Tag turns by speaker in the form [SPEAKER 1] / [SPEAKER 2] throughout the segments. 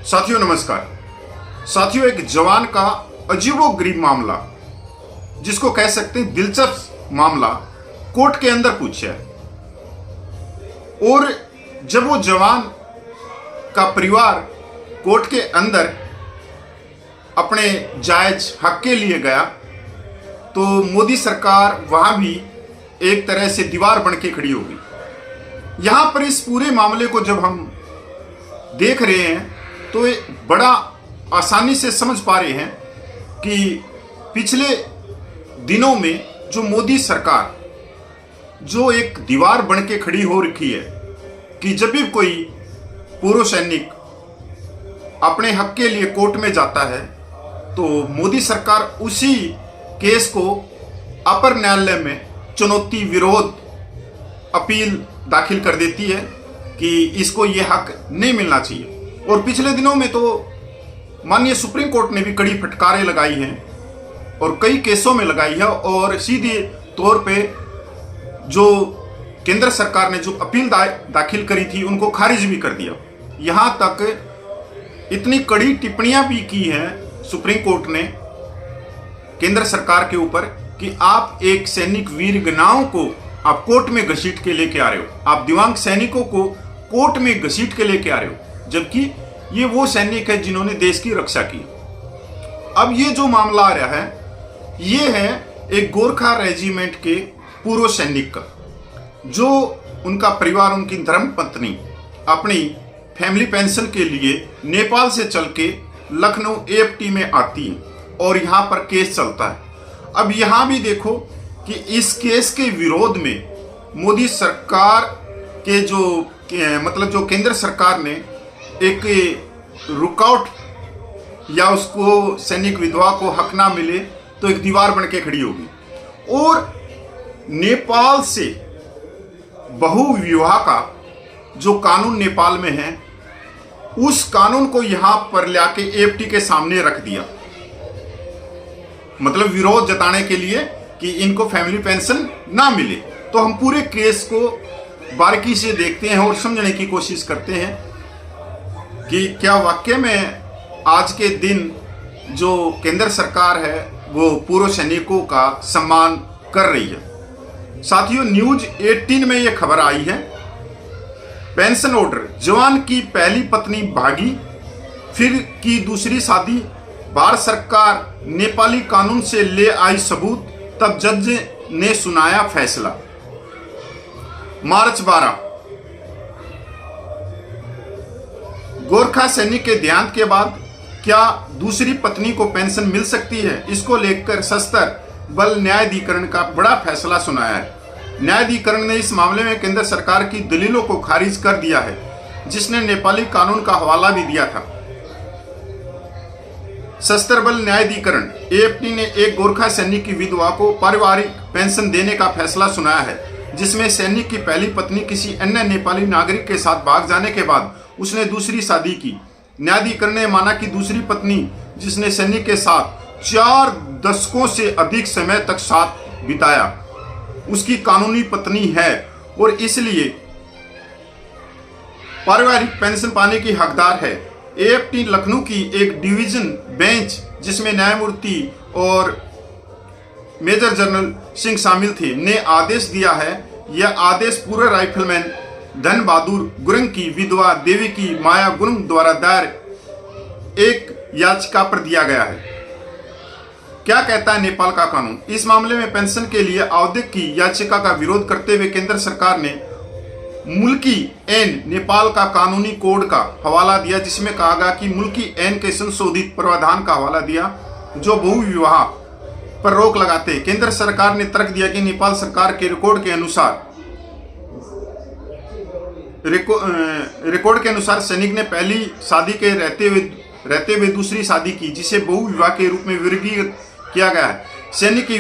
[SPEAKER 1] साथियों नमस्कार। साथियों, एक जवान का अजीबोगरीब मामला, जिसको कह सकते हैं दिलचस्प मामला, कोर्ट के अंदर पूछा है। और जब वो जवान का परिवार कोर्ट के अंदर अपने जायज हक के लिए गया तो मोदी सरकार वहां भी एक तरह से दीवार बन के खड़ी हो गई। यहां पर इस पूरे मामले को जब हम देख रहे हैं तो ये बड़ा आसानी से समझ पा रहे हैं कि पिछले दिनों में जो मोदी सरकार जो एक दीवार बन के खड़ी हो रखी है कि जब भी कोई पूर्व सैनिक अपने हक के लिए कोर्ट में जाता है तो मोदी सरकार उसी केस को अपर न्यायालय में चुनौती विरोध अपील दाखिल कर देती है कि इसको ये हक नहीं मिलना चाहिए। और पिछले दिनों में तो माननीय सुप्रीम कोर्ट ने भी कड़ी फटकारें लगाई हैं और कई केसों में लगाई है, और सीधे तौर पे जो केंद्र सरकार ने जो अपील दाखिल करी थी उनको खारिज भी कर दिया। यहां तक इतनी कड़ी टिप्पणियां भी की हैं सुप्रीम कोर्ट ने केंद्र सरकार के ऊपर कि आप एक सैनिक वीरगनाओं को आप कोर्ट में घसीट के लेके आ रहे हो, आप दिव्यांग सैनिकों को कोर्ट में घसीट के लेके आ रहे हो, जबकि ये वो सैनिक है जिन्होंने देश की रक्षा की। अब ये जो मामला आ रहा है ये है एक गोरखा रेजिमेंट के पूर्व सैनिक का, जो उनका परिवार, उनकी धर्मपत्नी अपनी फैमिली पेंशन के लिए नेपाल से चल के लखनऊ एएफटी में आती है और यहाँ पर केस चलता है। अब यहाँ भी देखो कि इस केस के विरोध में मोदी सरकार के जो केंद्र सरकार ने एक रुकआउट या उसको सैनिक विधवा को हक ना मिले तो एक दीवार बन के खड़ी होगी। और नेपाल से बहु विवाह का जो कानून नेपाल में है उस कानून को यहां पर लाके एएफटी के सामने रख दिया, मतलब विरोध जताने के लिए कि इनको फैमिली पेंशन ना मिले। तो हम पूरे केस को बारीकी से देखते हैं और समझने की कोशिश करते हैं कि क्या वाकई में आज के दिन जो केंद्र सरकार है वो पूर्व सैनिकों का सम्मान कर रही है। साथियों, न्यूज 18 में यह खबर आई है, पेंशन ऑर्डर, जवान की पहली पत्नी भागी, फिर की दूसरी शादी, भारत सरकार नेपाली कानून से ले आई सबूत, तब जज ने सुनाया फैसला। मार्च 12, गोरखा सैनिक के देहांत के बाद क्या दूसरी पत्नी को पेंशन मिल सकती है, इसको लेकर सशस्त्र बल न्यायाधिकरण का बड़ा फैसला सुनाया है। न्यायाधिकरण ने इस मामले में केंद्र सरकार की दलीलों को खारिज कर दिया है, जिसने नेपाली कानून का हवाला भी दिया था। सशस्त्र बल न्यायाधिकरण एएफटी ने एक गोरखा सैनिक की विधवा को पारिवारिक पेंशन देने का फैसला सुनाया है, जिसमें सैनिक की पहली पत्नी किसी अन्य नेपाली नागरिक के साथ भाग जाने के बाद उसने दूसरी शादी की। न्यायाधिकरण ने माना कि दूसरी पत्नी, जिसने सैनिक के साथ 4 दशकों से अधिक समय तक साथ बिताया, उसकी कानूनी पत्नी है और इसलिए पारिवारिक पेंशन पाने की हकदार है। एएफटी लखनऊ की एक डिवीजन बेंच, जिसमें न्यायमूर्ति और मेजर जनरल सिंह शामिल थे, ने आदेश दिया है। यह आदेश पूर्व राइफलमैन धन बहादुर गुरुंग की विधवा देवी की माया गुरुंग द्वारा दायर एक याचिका पर दिया गया है। क्या कहता है नेपाल का कानून? इस मामले में पेंशन के लिए आवेदक की याचिका का विरोध करते हुए केंद्र सरकार ने मुल्की ऐन नेपाल का कानूनी कोड का हवाला दिया, जिसमें कहा गया कि मुल्की ऐन के संशोधित प्रावधान का हवाला दिया जो बहु विवाह पर रोक लगाते। केंद्र सरकार ने तर्क दिया कि नेपाल सरकार के रिकॉर्ड के अनुसार सैनिक ने पहली शादी के रहते हुए दूसरी शादी की, जिसे बहु विवाह के रूप में वर्गीकृत किया गया है। सैनिक की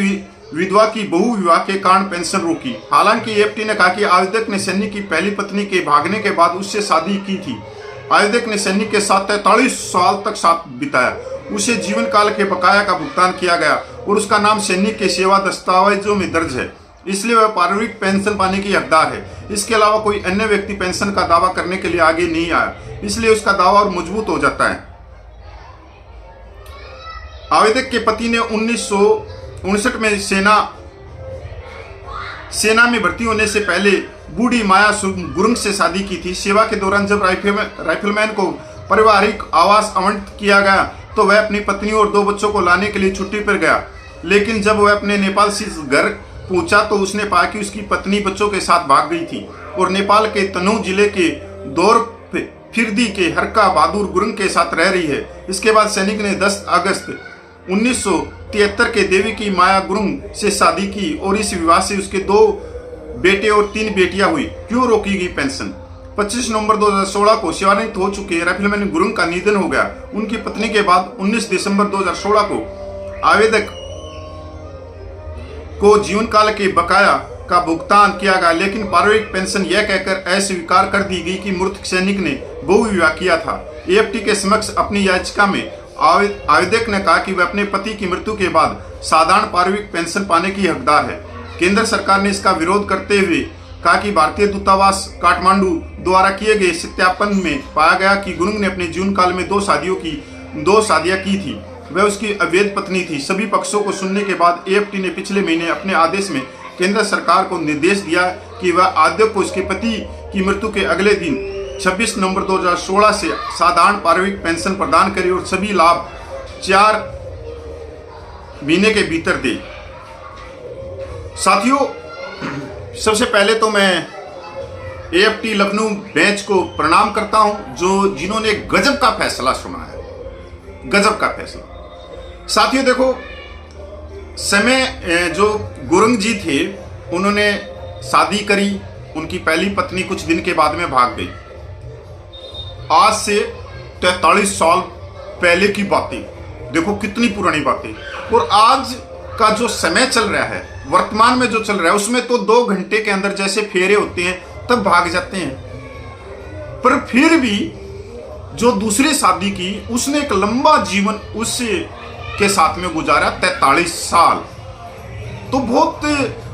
[SPEAKER 1] विधवा की बहु विवाह के कारण पेंशन रोकी। हालांकि एएफटी ने कहा कि आवेदक ने सैनिक की पहली पत्नी के भागने के बाद उससे शादी की थी। आवेदक ने सैनिक के साथ 43 साल तक साथ बिताया, उसे जीवन काल के बकाया का भुगतान किया गया और उसका नाम सैनिक के सेवा दस्तावेजों में दर्ज है, इसलिए वह पारिवारिक पेंशन पाने की हकदार है। इसके अलावा कोई अन्य व्यक्ति पेंशन का दावा करने के लिए आगे नहीं आया, इसलिए उसका दावा और मजबूत हो जाता है। आवेदक के पति ने 1959 में सेना में भर्ती होने से पहले बूढ़ी माया गुरुंग से शादी की थी। सेवा के दौरान जब राइफलमैन को पारिवारिक आवास आवंटित किया गया तो वह अपनी पत्नी और 2 बच्चों को लाने के लिए छुट्टी पर गया, लेकिन जब वह अपने नेपाल से घर पहुंचा तो उसने पाया कि उसकी पत्नी बच्चों के साथ भाग गई थी और नेपाल के तनहु जिले के दौर फिरदी के हरका बहादुर गुरुंग के साथ रह रही है। इसके बाद सैनिक ने 10 अगस्त 1973 के देवी की माया गुरुंग से शादी की और इस विवाह से उसके 2 बेटे और 3 बेटियां हुई। क्यों रोकी गई पेंशन? 25 नवंबर 2016 को सेवानिवृत्त हो चुके राइफलमैन गुरुंग का निधन हो गया। उनकी पत्नी के बाद 19 दिसंबर 2016 को आवेदक को जीवन काल के बकाया का भुगतान किया गया, लेकिन पारिवारिक पेंशन यह कहकर अस्वीकार कर दी गई कि मृतक सैनिक ने बहुविवाह किया था। एएफटी के समक्ष अपनी याचिका में आवेदक ने कहा कि वह अपने पति की मृत्यु के बाद साधारण पारिवारिक पेंशन पाने की हकदार है। केंद्र सरकार ने इसका विरोध करते हुए कहा कि भारतीय दूतावास काठमांडू द्वारा किए गए सत्यापन में पाया गया कि गुरुंग ने अपने जीवन काल में 2 शादियां की थी। वह उसकी अवैध पत्नी थी। सभी पक्षों को सुनने के बाद एएफटी ने पिछले महीने अपने आदेश में केंद्र सरकार को निर्देश दिया कि वह आवेदक को उसके पति की मृत्यु के अगले दिन 26 नवंबर 2016 से साधारण पारिवारिक पेंशन प्रदान करे और सभी लाभ 4 महीने के भीतर दे। साथियों, सबसे पहले तो मैं एएफटी लखनऊ बेंच को प्रणाम करता हूं जिन्होंने गजब का फैसला सुना है, गजब का फैसला। साथियों देखो, समय जो गुरुंग जी थे उन्होंने शादी करी, उनकी पहली पत्नी कुछ दिन के बाद में भाग गई। आज से 43 साल पहले की बातें, देखो कितनी पुरानी बातें। और आज का जो समय चल रहा है, वर्तमान में जो चल रहा है, उसमें तो 2 घंटे के अंदर जैसे फेरे होते हैं तब भाग जाते हैं। पर फिर भी जो दूसरी शादी की उसने एक लंबा जीवन उससे के साथ में गुजारा, 43 साल। तो बहुत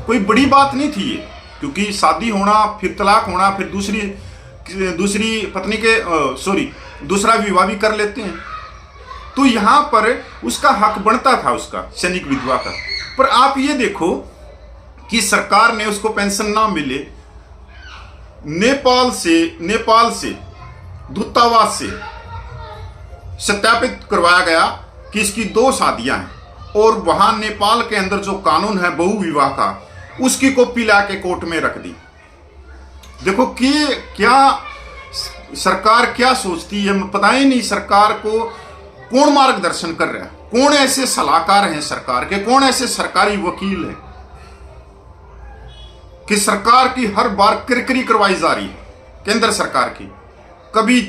[SPEAKER 1] कोई बड़ी बात नहीं थी ये, क्योंकि शादी होना, फिर तलाक होना, फिर दूसरी पत्नी के दूसरा विवाह भी कर लेते हैं। तो यहां पर उसका हक बनता था, उसका सैनिक विधवा का। पर आप ये देखो कि सरकार ने उसको पेंशन ना मिले, नेपाल से दूतावास से सत्यापित करवाया गया कि इसकी 2 शादियां हैं और वहां नेपाल के अंदर जो कानून है बहु विवाह का, उसकी कॉपी लाके कोर्ट में रख दी। देखो कि क्या सरकार क्या सोचती है, पता ही नहीं। सरकार को कौन मार्गदर्शन कर रहा है, कौन ऐसे सलाहकार हैं सरकार के, कौन ऐसे सरकारी वकील हैं कि सरकार की हर बार किरकिरी करवाई जा रही है केंद्र सरकार की। कभी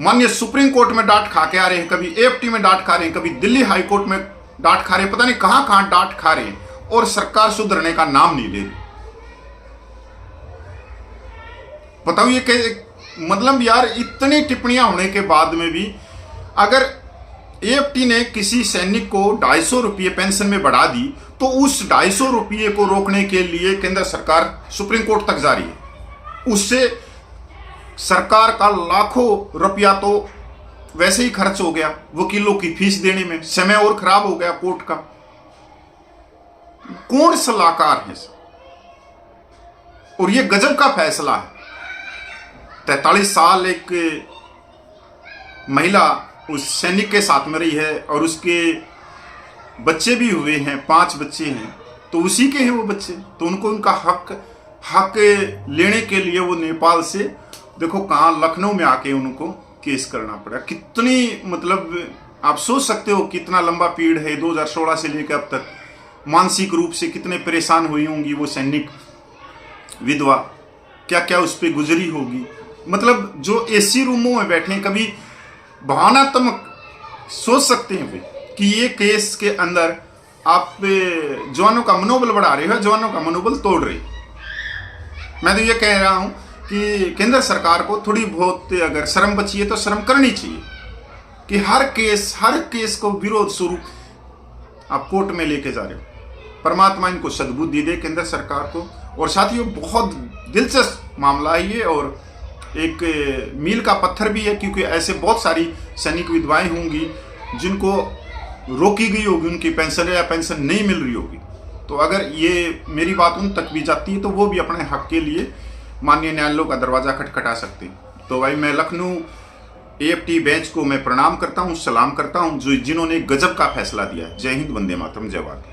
[SPEAKER 1] माननीय सुप्रीम कोर्ट में डांट खा के आ रहे हैं, कभी एएफटी में डांट खा रहे हैं, कभी दिल्ली हाई कोर्ट में डांट खा रहे हैं, पता नहीं कहां कहां डांट खा रहे हैं, और सरकार सुधरने का नाम नहीं ले रही। बताओ ये मतलब यार, इतनी टिप्पणियां होने के बाद में भी अगर एएफटी ने किसी सैनिक को 250 रुपये पेंशन में बढ़ा दी, तो उस 250 रुपये को रोकने के लिए केंद्र सरकार सुप्रीम कोर्ट तक जा रही है। उससे सरकार का लाखों रुपया तो वैसे ही खर्च हो गया, वकीलों की फीस देने में समय और खराब हो गया कोर्ट का। कौन सलाहकार है? और ये गजब का फैसला है। 43 साल एक महिला उस सैनिक के साथ में रही है और उसके बच्चे भी हुए हैं, 5 बच्चे हैं, तो उसी के हैं वो बच्चे। तो उनको उनका हक लेने के लिए वो नेपाल से देखो कहाँ लखनऊ में आके उनको केस करना पड़ा। कितनी मतलब आप सोच सकते हो कितना लंबा पीरियड है 2016 से लेकर अब तक। मानसिक रूप से कितने परेशान हुई होंगी वो सैनिक विधवा, क्या क्या उस पर गुजरी होगी। मतलब जो एसी रूमों में बैठे, कभी भावनात्मक सोच सकते हैं वे कि ये केस के अंदर आप जवानों का मनोबल बढ़ा रहे हो, जवानों का मनोबल तोड़ रहे। मैं तो ये कह रहा हूं कि केंद्र सरकार को थोड़ी बहुत अगर शर्म बची है तो शर्म करनी चाहिए कि हर केस को विरोध स्वरूप आप कोर्ट में लेके जा रहे हो। परमात्मा इनको सद्बुद्धि दे केंद्र सरकार को, और साथियों बहुत दिलचस्प मामला है ये, और एक मील का पत्थर भी है, क्योंकि ऐसे बहुत सारी सैनिक विधवाएं होंगी जिनको रोकी गई होगी उनकी पेंशन या पेंशन नहीं मिल रही होगी। तो अगर ये मेरी बात उन तक भी जाती है तो वो भी अपने हक के लिए माननीय न्यायालयों का दरवाजा खटखटा सकते हैं। तो भाई मैं लखनऊ AFT बेंच को मैं प्रणाम करता हूँ, सलाम करता हूँ, जो जिन्होंने गजब का फैसला दिया। जय हिंद, वंदे मातरम, जय भारत।